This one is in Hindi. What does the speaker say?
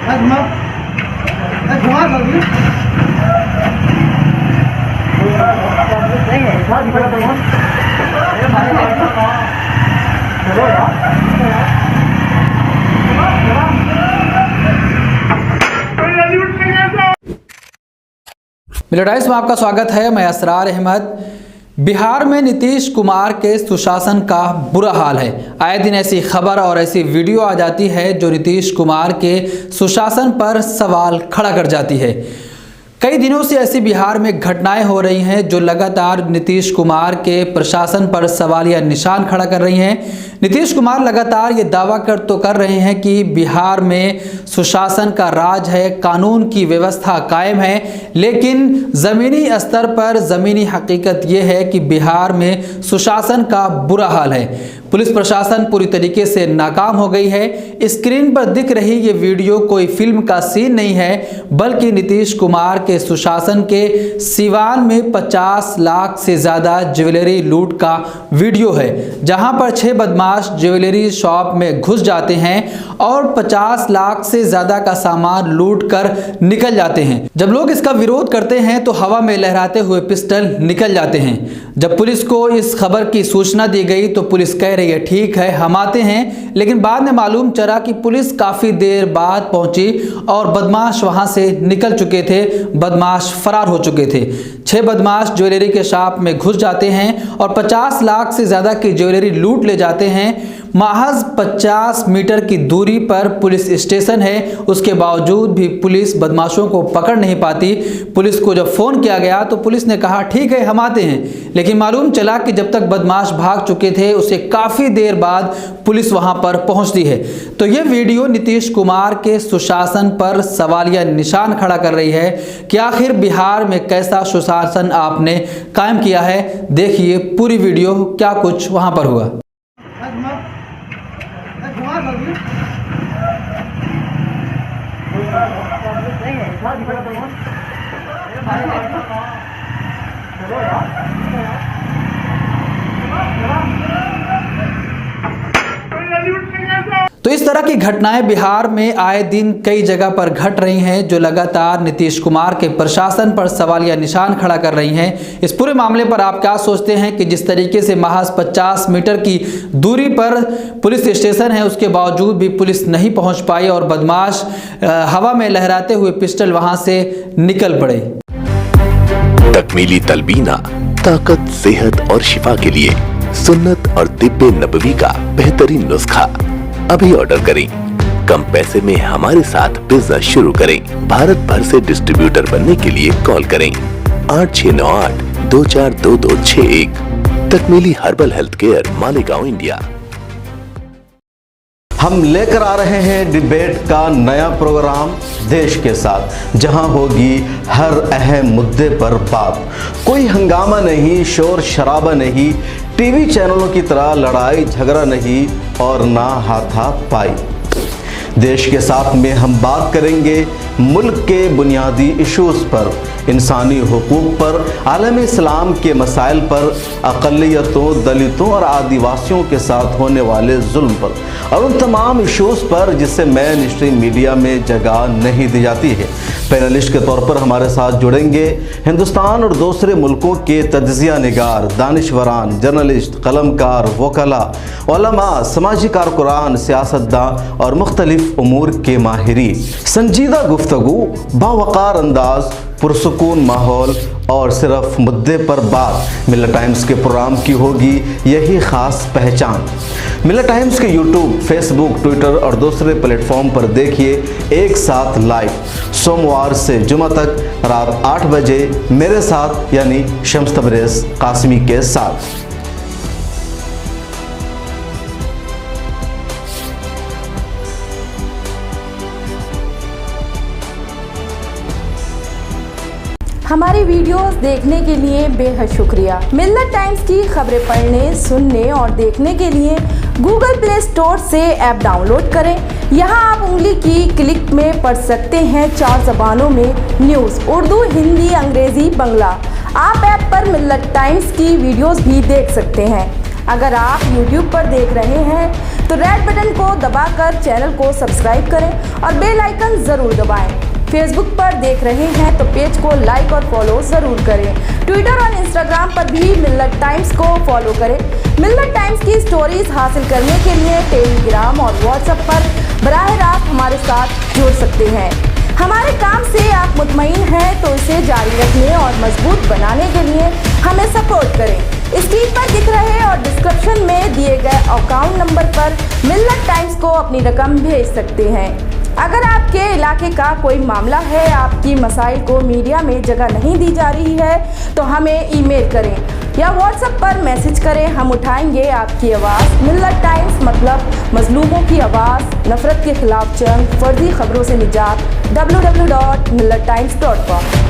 मिलिया टाइम्स में आपका स्वागत है। मैं असरार अहमद। बिहार में नीतीश कुमार के सुशासन का बुरा हाल है। आए दिन ऐसी खबर और ऐसी वीडियो आ जाती है जो नीतीश कुमार के सुशासन पर सवाल खड़ा कर जाती है। कई दिनों से ऐसी बिहार में घटनाएं हो रही हैं जो लगातार नीतीश कुमार के प्रशासन पर सवालिया निशान खड़ा कर रही हैं। नीतीश कुमार लगातार ये दावा कर रहे हैं कि बिहार में सुशासन का राज है, कानून की व्यवस्था कायम है, लेकिन ज़मीनी स्तर पर ज़मीनी हकीकत ये है कि बिहार में सुशासन का बुरा हाल है। पुलिस प्रशासन पूरी तरीके से नाकाम हो गई है। स्क्रीन पर दिख रही ये वीडियो कोई फिल्म का सीन नहीं है, बल्कि नीतीश कुमार के सुशासन के सिवान में 50 लाख से ज़्यादा ज्वेलरी लूट का वीडियो है, जहां पर 6 बदमाश ज्वेलरी शॉप में घुस जाते हैं और 50 लाख से ज़्यादा का सामान लूट कर निकल जाते हैं। जब लोग इसका विरोध करते हैं तो हवा में लहराते हुए पिस्टल निकल जाते हैं। जब पुलिस को इस खबर की सूचना दी गई तो पुलिस कह रही है ठीक है हम आते हैं, लेकिन बाद में मालूम चला कि पुलिस काफ़ी देर बाद पहुंची और बदमाश वहां से निकल चुके थे, बदमाश फरार हो चुके थे। 6 बदमाश ज्वेलरी के शॉप में घुस जाते हैं और 50 लाख से ज़्यादा की ज्वेलरी लूट ले जाते हैं। महज 50 मीटर की दूरी पर पुलिस स्टेशन है, उसके बावजूद भी पुलिस बदमाशों को पकड़ नहीं पाती। पुलिस को जब फ़ोन किया गया तो पुलिस ने कहा ठीक है हम आते हैं, लेकिन मालूम चला कि जब तक बदमाश भाग चुके थे उससे काफ़ी देर बाद पुलिस वहां पर पहुंचती है। तो ये वीडियो नीतीश कुमार के सुशासन पर सवालिया निशान खड़ा कर रही है कि आखिर बिहार में कैसा सुशासन आपने कायम किया है। देखिए पूरी वीडियो, क्या कुछ वहां पर हुआ। तो इस तरह की घटनाएं बिहार में आए दिन कई जगह पर घट रही हैं, जो लगातार नीतीश कुमार के प्रशासन पर सवालिया निशान खड़ा कर रही हैं। इस पूरे मामले पर आप क्या सोचते हैं कि जिस तरीके से महज 50 मीटर की दूरी पर पुलिस स्टेशन है, उसके बावजूद भी पुलिस नहीं पहुंच पाई और बदमाश हवा में लहराते हुए पिस्टल वहां से निकल पड़े। तकमीली तलबीना, ताकत, सेहत और शिफा के लिए सुन्नत और तिब्बे नबवी का बेहतरीन नुस्खा। अभी ऑर्डर करें, कम पैसे में हमारे साथ पिज्जा शुरू करें। भारत भर से डिस्ट्रीब्यूटर बनने के लिए कॉल करें 8698242261। Takmeeli herbal health care, Malegaon, India. हम लेकर आ रहे हैं डिबेट का नया प्रोग्राम देश के साथ, जहां होगी हर अहम मुद्दे पर बात। कोई हंगामा नहीं, शोर शराबा नहीं, टीवी चैनलों की तरह लड़ाई झगड़ा नहीं और ना हाथापाई। देश के साथ में हम बात करेंगे मुल्क के बुनियादी इश्यूज पर, इंसानी हुकूक पर, आलम इस्लाम के मसाइल पर, अक़लियतों, दलितों और आदिवासियों के साथ होने वाले जुल्म पर और उन तमाम इश्यूज पर जिसे मेन स्ट्रीम मीडिया में जगह नहीं दी जाती है। पैनलिस्ट के तौर पर हमारे साथ जुड़ेंगे हिंदुस्तान और दूसरे मुल्कों के तज्ज़िया निगार, दानिशवरान, जर्नलिस्ट, कलमकार, वकला, उलमा, समाजी कारकुनान, सियासतदान और मुख्तलिफ उमूर के माहिरीन। संजीदा गुफ्तगू, बावकार अंदाज, पुरसुकून माहौल और सिर्फ मुद्दे पर बात। मिलिया टाइम्स के प्रोग्राम की होगी यही ख़ास पहचान। मिलिया टाइम्स के यूट्यूब, फेसबुक, ट्विटर और दूसरे प्लेटफॉर्म पर देखिए एक साथ लाइव, सोमवार से जुमा तक रात 8 बजे मेरे साथ यानी शम्स तबरेज़ कासिमी के साथ। हमारी वीडियोस देखने के लिए बेहद शुक्रिया। मिलिया टाइम्स की खबरें पढ़ने, सुनने और देखने के लिए गूगल प्ले स्टोर से ऐप डाउनलोड करें। यहां आप उंगली की क्लिक में पढ़ सकते हैं 4 ज़बानों में न्यूज़, उर्दू, हिंदी, अंग्रेज़ी, बंगला। आप ऐप पर मिलिया टाइम्स की वीडियोस भी देख सकते हैं। अगर आप YouTube पर देख रहे हैं तो रेड बटन को दबाकर चैनल को सब्सक्राइब करें और बेल आइकन ज़रूर दबाएं। फेसबुक पर देख रहे हैं तो पेज को लाइक और फॉलो ज़रूर करें। ट्विटर और इंस्टाग्राम पर भी मिल्लत टाइम्स को फॉलो करें। मिल्लत टाइम्स की स्टोरीज हासिल करने के लिए टेलीग्राम और व्हाट्सएप पर बराह रास्त हमारे साथ जुड़ सकते हैं। हमारे काम से आप मुतमईन हैं तो इसे जारी रखने और मजबूत बनाने के लिए हमें सपोर्ट करें। स्क्रीन पर दिख रहे और डिस्क्रिप्शन में दिए गए अकाउंट नंबर पर मिल्लत टाइम्स को अपनी रकम भेज सकते हैं। अगर आपके इलाके का कोई मामला है, आपकी मसाइल को मीडिया में जगह नहीं दी जा रही है, तो हमें ईमेल करें या व्हाट्सएप पर मैसेज करें। हम उठाएंगे आपकी आवाज़। मिल्लत टाइम्स मतलब मजलूमों की आवाज़, नफरत के खिलाफ जंग, फर्जी खबरों से निजात। www.millattimes.com